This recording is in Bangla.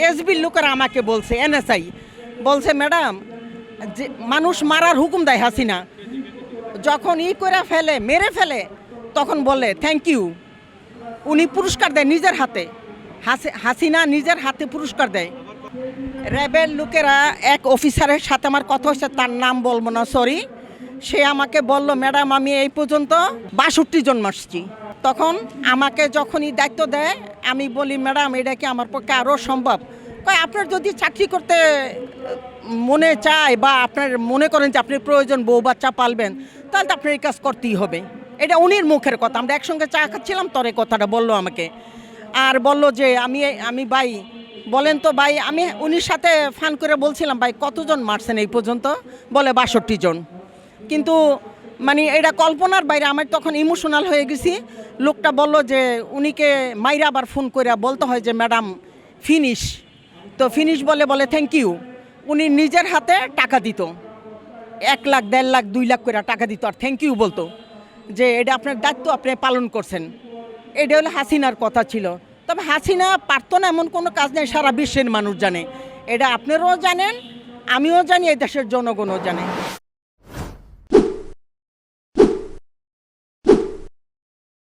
এসবির লোকেরা আমাকে বলছে, এনএসআই বলছে, ম্যাডাম যে মানুষ মারার হুকুম দেয় হাসিনা, যখন করে ফেলে, মেরে ফেলে, তখন বলে থ্যাংক ইউ। উনি পুরস্কার দেয় নিজের হাতে, হাসিনা নিজের হাতে পুরস্কার দেয়। র্যাবের লোকেরা এক অফিসারের সাথে আমার কথা হচ্ছে, তার নাম বলবো না, সরি। সে আমাকে বলল, ম্যাডাম আমি এই পর্যন্ত 62 জন মারছি। তখন আমাকে যখনই দায়িত্ব দেয়, আমি বলি, ম্যাডাম এটা কি আমার পক্ষে আরও সম্ভব? আপনার যদি চাকরি করতে মনে চায় বা আপনার মনে করেন যে আপনি প্রয়োজন বউ বাচ্চা পালবেন, তাহলে তো আপনার এই কাজ করতেই হবে। এটা উনির মুখের কথা, আমরা একসঙ্গে চা খাচ্ছিলাম, তরে কথাটা বললো আমাকে। আর বলল যে আমি ভাই বলেন তো ভাই, আমি উনির সাথে ফান করে বলছিলাম, ভাই কতজন মারছেন এই পর্যন্ত? বলে 62 জন। কিন্তু মানে এটা কল্পনার বাইরে, আমি তখন ইমোশনাল হয়ে গেছি। লোকটা বলল যে উনিকে মাইরা আবার ফোন করে বলতে হয় যে ম্যাডাম ফিনিশ। তো ফিনিশ বলে থ্যাংক ইউ। উনি নিজের হাতে টাকা দিত, 1 লাখ 1.5 লাখ 2 লাখ করে টাকা দিত, আর থ্যাংক ইউ বলতো যে এটা আপনার দায়িত্ব, আপনি পালন করছেন। এটা হলো হাসিনার কথা ছিল। তবে হাসিনা পারতো না এমন কোনো কাজ নেই, সারা বিশ্বের মানুষ জানে। এটা আপনারাও জানেন, আমিও জানি, এই দেশের জনগণও জানে।